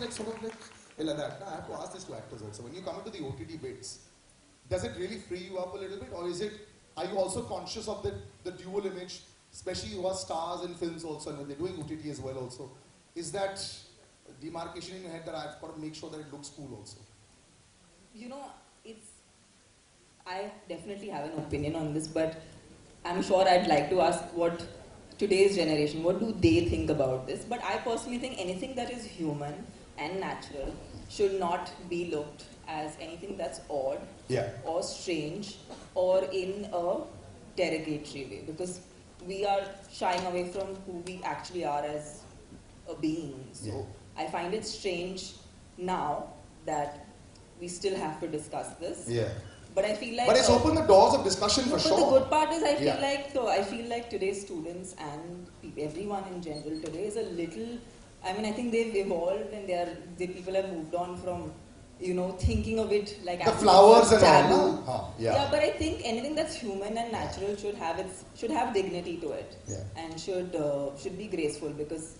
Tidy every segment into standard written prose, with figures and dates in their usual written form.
like sort of like that. I have to ask this to actors also. When you come into the OTT bits, does it really free you up a little bit, or is it? Are you also conscious of the dual image, especially you are stars in films also, and when they're doing OTT as well also? Is that demarcation in your head that I've got to make sure that it looks cool also? You know, I definitely have an opinion on this, but I'm sure I'd like to ask what today's generation, what do they think about this? But I personally think anything that is human and natural should not be looked as anything that's odd or strange or in a derogatory way, because we are shying away from who we actually are as a being. So I find it strange now that we still have to discuss this. But I feel like... But it's opened the doors of discussion for sure. But the good part is I feel like today's students and everyone in general today is a little... I mean, I think they've evolved and the people have moved on from, you know, thinking of it like... The flowers and taboo. all. Yeah, but I think anything that's human and natural should have dignity to it. And should be graceful, because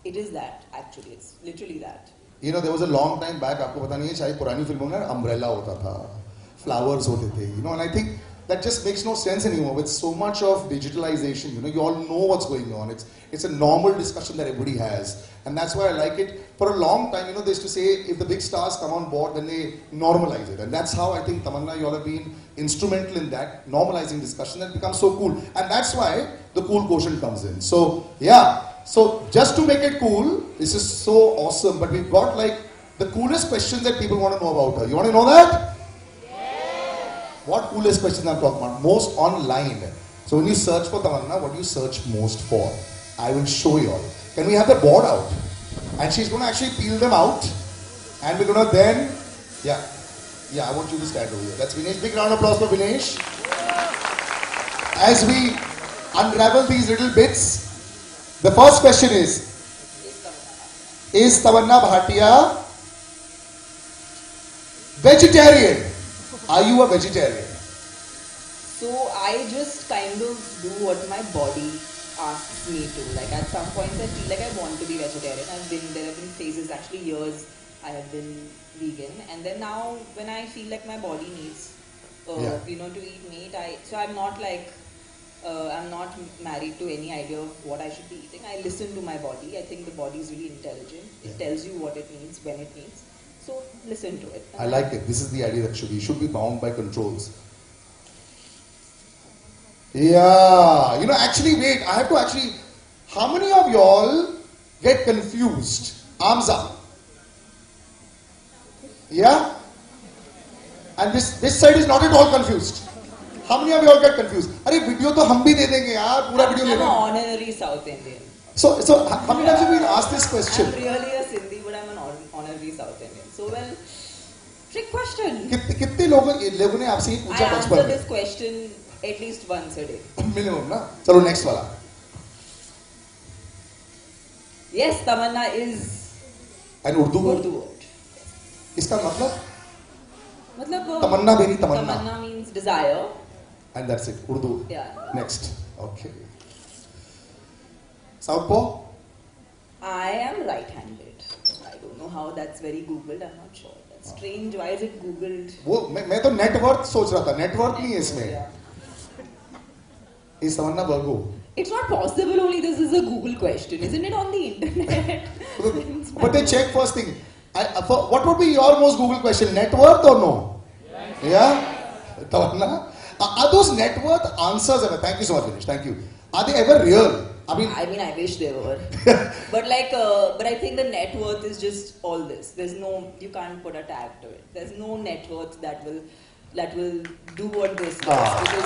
it is that, actually. It's literally that. You know, there was a long time back, आपको पता नहीं है, शायद पुरानी फिल्मों में umbrella होता था, flowers होते थे, you know, and I think that just makes no sense anymore with so much of digitalization. You know, you all know what's going on. It's a normal discussion that everybody has, and that's why I like it. For a long time, you know, they used to say if the big stars come on board, then they normalize it, and that's how I think Tamannaah, you all have been instrumental in that normalizing discussion, that becomes so cool, and that's why the cool quotient comes in. So yeah. So just to make it cool, this is so awesome, but we've got like the coolest questions that people want to know about her. You want to know that? Yes. What coolest questions I'm talking about? Most online. So when you search for Tamannaah, what do you search most for? I will show you all. Can we have the board out? And she's going to actually peel them out. And we're going to then, I want you to stand over here. That's Vinesh. Big round of applause for Vinesh. As we unravel these little bits, the first question is Tamannaah Bhatia vegetarian? Are you a vegetarian? So I just kind of do what my body asks me to. Like at some points I feel like I want to be vegetarian. There have been phases, actually years, I have been vegan. And then now when I feel like my body needs, you know, to eat meat, so I'm not like, I'm not married to any idea of what I should be eating. I listen to my body. I think the body is really intelligent. It tells you what it needs, when it needs. So listen to it. I like it. This is the idea that you should be bound by controls. Yeah. You know, actually, wait. I have to actually... How many of y'all get confused? Arms up. Yeah? And this side is not at all confused. How many of you all get confused? अरे video तो हम भी दे देंगे यार, पूरा video ले लेंगे. I'm an honorary South Indian. So how many times have you been asked this question? I'm really a Sindhi, but I'm an honorary South Indian. So well, trick question. कितने लोगों ने आपसे ये पूछा बचपन में? I answer this question at least once a day. Minimum ना? चलो next वाला. Yes, Tamannaah is an Urdu word. इसका मतलब? तमन्ना मेरी तमन्ना. Tamannaah means desire. And that's it. Urdu. Yeah. Next. Okay. Southpaw? I am right-handed. I don't know how that's very Googled. I'm not sure. That's strange. Why is it Googled? मैं तो net worth सोच रहा था. Net worth नहीं है इसमें. Is Tamannaah Virgo? It's not possible. Only this is a Google question, isn't it? On the internet. But they check first thing. What would be your most Google question? Net worth or no? Yeah? Tamannaah? Are those net worth answers ever? Thank you so much, Vinesh. Thank you. Are they ever real? I mean, I wish they were. But I think the net worth is just all this. You can't put a tag to it. There's no net worth that will do what this does, because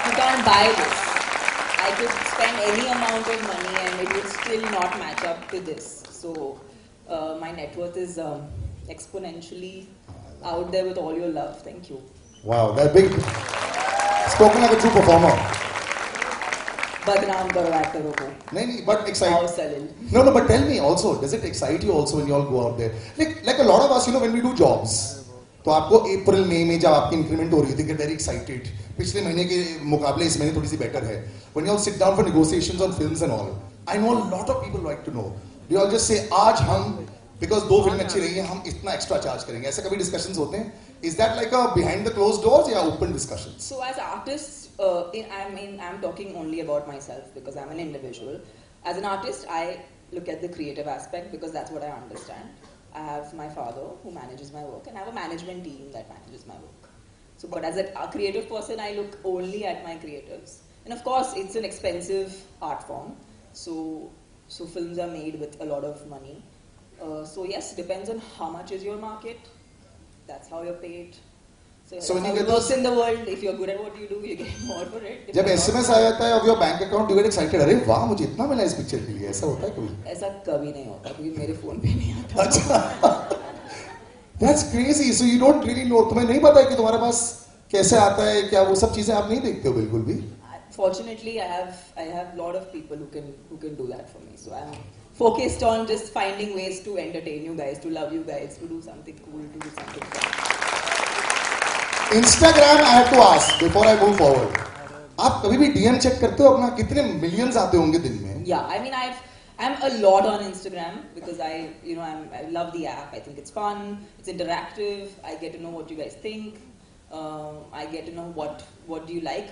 you can't buy this. I could spend any amount of money and it would still not match up to this. So my net worth is exponentially out there with all your love. Thank you. Wow, that big. Spoken like a true performer. Badnaam karo actor ko. No, but exciting. No, but tell me also, does it excite you also when you all go out there? Like a lot of us, you know, when we do jobs, तो आपको अप्रैल मई में जब आपकी increment हो रही थी, get very excited. पिछले महीने के मुकाबले इस महीने थोड़ी सी better है. When you all sit down for negotiations on films and all, I know a lot of people like to know. They all just say, आज हम बिकॉज 2 फिल्में अच्छी रही हैं, हम इतना एक्स्ट्रा चार्ज करेंगे, ऐसे कभी डिस्कशंस होते हैं? Is that like a behind the close doors या open discussions? So as artists, I'm talking only about myself because I'm an individual. As an artist, I look at the creative aspect because that's what I understand. I have my father who manages my work, and I have a management team that manages my work. So, but as a creative person, I look only at my creatives. And of course, it's an expensive art form. So films are made with a lot of money. So yes, depends on how much is your market. That's how you're paid. So when you how get it works those- in the world, if you're good at what you do, you get more for it. जब SMS आ जाता है of your bank account, you get excited, अरे वाह मुझे इतना मिला इस picture के लिए, ऐसा होता है कभी? ऐसा कभी नहीं होता क्योंकि मेरे फोन पे नहीं आता. अच्छा, that's crazy. So you don't really know, तुम्हें नहीं पता है कि तुम्हारे पास कैसे आता है, क्या वो सब चीजें आप नहीं देखते हो बिल्कुल भी? Fortunately, I have lot of people who can do that for me. So I'm focused on just finding ways to entertain you guys, to love you guys, to do something cool, to do something fun. Instagram, I have to ask before I move forward. आप कभी भी DM check करते हो अपना? कितने millions आते होंगे दिन में? Yeah, I mean I'm a lot on Instagram because I love the app. I think it's fun, it's interactive. I get to know what you guys think. I get to know what do you like.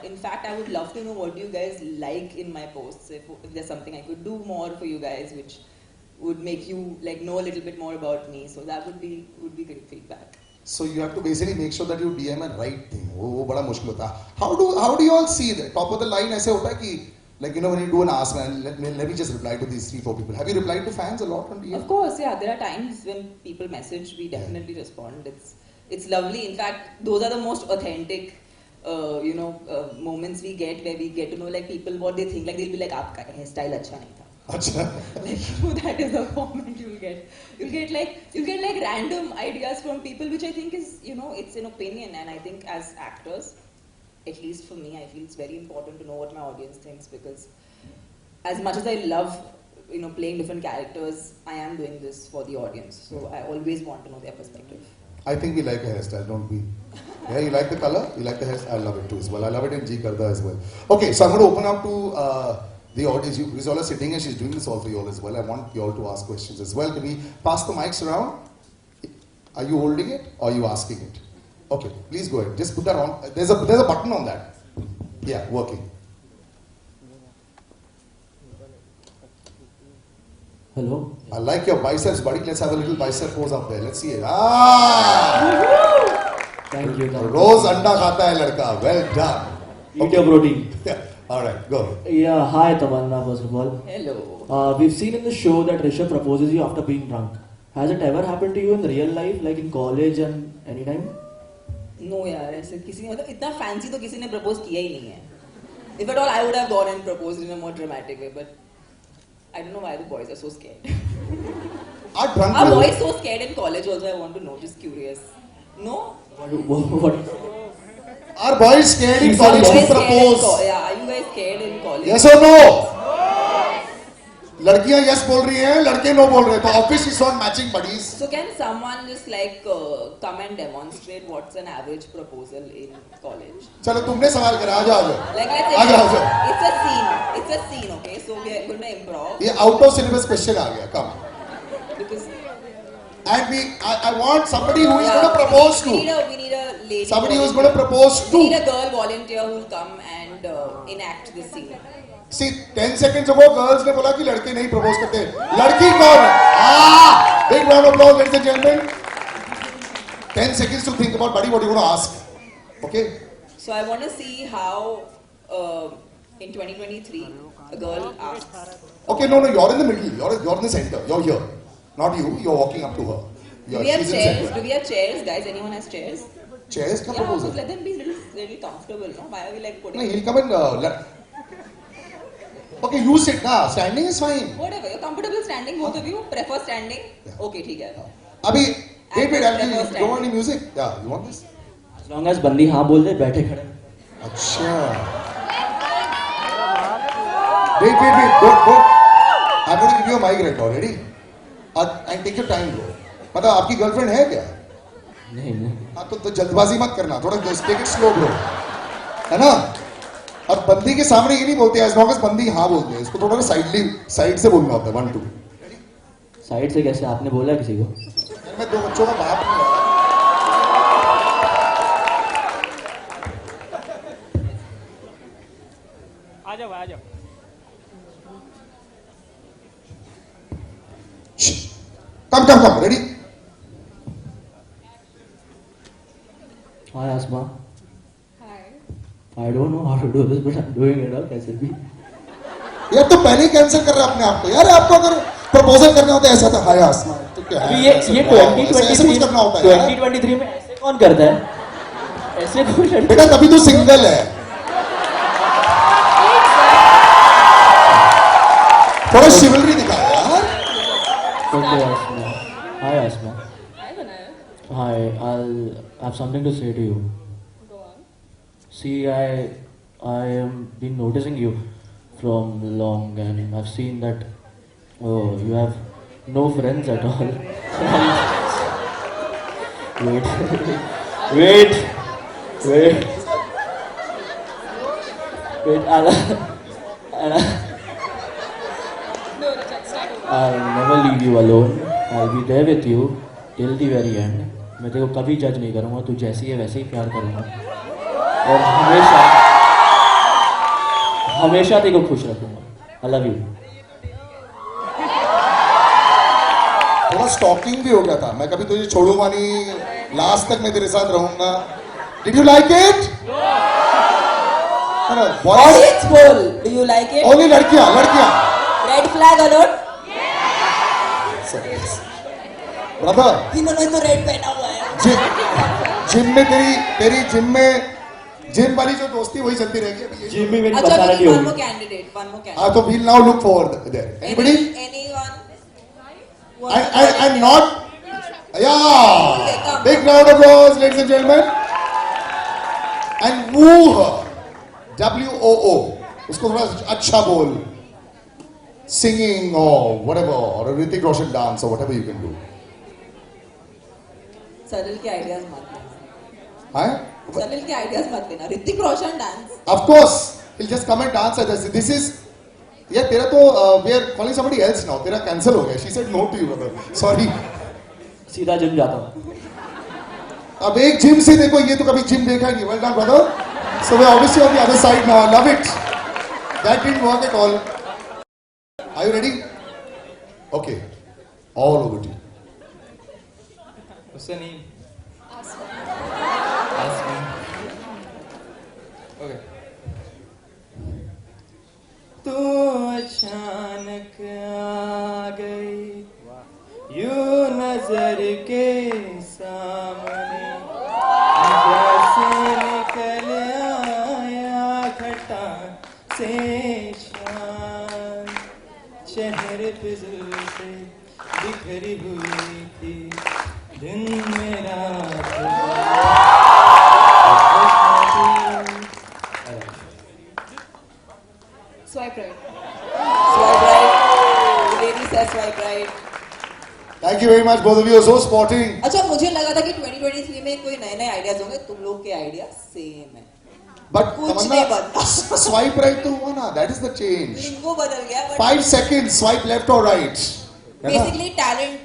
In fact, I would love to know what do you guys like in my posts. If there's something I could do more for you guys, which would make you like know a little bit more about me. So that would be great feedback. So you have to basically make sure that you DM a right thing. वो बड़ा मुश्किल होता है. How do you all see that? Top of the line ऐसे होता है कि like when you do an ask man, let me just reply to these 3-4 people. Have you replied to fans a lot on DM? Of course, yeah. There are times when people message, we definitely respond. It's lovely. In fact, those are the most authentic, moments we get where we get to know like people what they think. Like they'll be like, "आपका hairstyle अच्छा नहीं था." अच्छा. Like that is a comment you'll get. You'll get like random ideas from people, which I think is it's an opinion, and I think as actors, at least for me, I feel it's very important to know what my audience thinks because as much as I love playing different characters, I am doing this for the audience, so I always want to know their perspective. I think we like a hairstyle, don't we? Yeah, you like the color? You like the hairstyle? I love it too as well. I love it in G Karda as well. Okay, so I'm going to open up to the audience. You all are sitting and she's doing this all for you all as well. I want you all to ask questions as well. Can we pass the mics around? Are you holding it or are you asking it? Okay, please go ahead. Just put that on. There's a button on that. Yeah, working. Hello. I like your biceps, buddy. Let's have a little bicep pose up there. Let's see it. Ah! Thank you. Rose anda khata hai ladka. Well done. Eat your protein. Yeah. All right, go. Yeah. Hi, Tamannaah. First of all, Hello. we've seen in the show that Rishabh proposes you after being drunk. Has it ever happened to you in real life, like in college and anytime? No यार ऐसे किसी ने मतलब इतना fancy तो किसी ने propose किया ही नहीं है. If at all, I would have gone and proposed in a more dramatic way, but I don't know why the boys are so scared. Are boys so scared in college also? I want to know, just curious. No? What? Are boys scared in college to propose? Yeah, are you guys scared in college? Yes or no? लड़कियां yes बोल रही हैं, लड़के no बोल रहे हैं, तो obviously it's not matching buddies. So can someone just like come and demonstrate what's an average proposal in college? चलो तुमने सवाल करा, आ जाओ. Like let's say it's a scene, okay? So we are going to improv. ये out of syllabus question uh gaya, come. Because And I want somebody who is going to propose to. We need a lady. Somebody who is going to propose to. We need a girl volunteer who will come and enact this scene. See, 10 seconds ago, girls ने बोला कि लड़के नहीं propose करते. लड़की कौन है? Big round of applause, ladies and gentlemen. 10 seconds to think about, buddy, what you want to ask. Okay? So I want to see how in 2023 a girl asks. Okay, no, you're in the middle. You're in the center. You're here. Not you. You're walking up to her. Do we have chairs? Do we have chairs, guys? Anyone has chairs? Chairs का Yeah, proposal. let them be little comfortable. No? Why are we like putting? No, he'll come and okay, you sit now. Standing is fine. Whatever. You're comfortable standing. Both of you prefer standing. Yeah. Okay, ठीक है. अभी wait, prefer you don't standing. want any music? Yeah, you want this? As long as बंदी हाँ बोल दे, बैठे खड़े. अच्छा. Wait. Don't. I'm going to give you a mic right now. Ready? And take your time, bro. मतलब आपकी girlfriend है क्या? नहीं. हाँ तो जल्दबाजी मत करना. थोड़ा take it slow, bro. है ना? अब बंदी के सामने ये नहीं बोलते as long as बंदी हाँ बोलते हैं. इसको थोड़ा साइड से बोलना होता है. 1 2. साइड से कैसे? आपने बोला किसी को? मैं 2 बच्चों का बाप हूँ यार। आ जाओ आ जाओ। Come, ready? Hi Asma. Hi. I don't know how to do this, but I'm doing it. कैसे भी? यार तो पहले ही कैंसिल कर रहा है अपने आप को यार। आपको अगर प्रपोजल करना होता है ऐसा था, हाय आसमा तो क्या है? अभी ये ऐसे कुछ करना होता है यार। 2023 में ऐसे कौन करता है? ऐसे कोई लड़का? बेटा तभी तो सिंगल है। थोड़ा शिवलरी दिखा यार। Okay, Asma. Hi Asma. Hi, Vinayak. Hi, I'll have something to say to you. Go on. See, I am been noticing you from long, and I've seen that you have no friends at all. Wait. I'll never leave you alone. I'll be there with you till the very end. मैं तेरे को कभी जज नहीं करूँगा, तू जैसी है वैसे ही प्यार करूँगा और हमेशा तेरे को खुश रखूँगा। I love you. थोड़ा स्टॉकिंग भी हो गया था। मैं कभी तुझे छोड़ूंगा नहीं, लास्ट तक मैं तेरे साथ रहूंगा। Did you like it? Audience poll. Do you like it? Only लड़कियां। Red flag alert. ब्रदर इन्होंने तो रेड पहना हुआ है। जिम में तेरी जिम वाली जो दोस्ती वही चलती रहेगी अभी। जिम में मेरी अच्छा, बताना नहीं one होगी। more candidate. हाँ तो we'll now look forward there. Anybody? Anyone? I'm not. Yeah. Big round of applause, ladies and gentlemen. And woo her. WOO. उसको थोड़ा अच्छा बोल. Singing or whatever, or a Hrithik Roshan dance or whatever you can do. Salil के ideas मत लेना। हाँ? सलिल के ideas मत लेना। Hrithik Roshan dance. Of course, he'll just come and dance at us. This is. Yeah, तेरा तो we are calling somebody else now. तेरा cancel हो गया. She said no to you, brother. Sorry. सीधा जिम जाता हूँ। अब एक जिम से देखो, ये तो कभी जिम देखा ही नहीं। Well done, brother. So we're obviously on the other side now. I love it. That didn't work at all. Are you ready? Okay. All over to you. उससे नहीं। ओके। तू अचानक आ गई यूं नजर के सामने, जैसे निकल आया घटा से शान, चेहरे पे जुल्फे बिखरी हुई थी, दिन मेरा Swipe right. Swipe right. The lady says swipe right. Thank you very much, both of you are so sporting. अच्छा, मुझे लगा था कि 2023 में कोई नए आइडियाज होंगे। तुम लोग के आइडिया सेम है। But कुछ नहीं बदला। swipe right तो हुआ ना, that is the change. लिंगो बदल गया। 5 seconds, swipe left or right. Basically, talent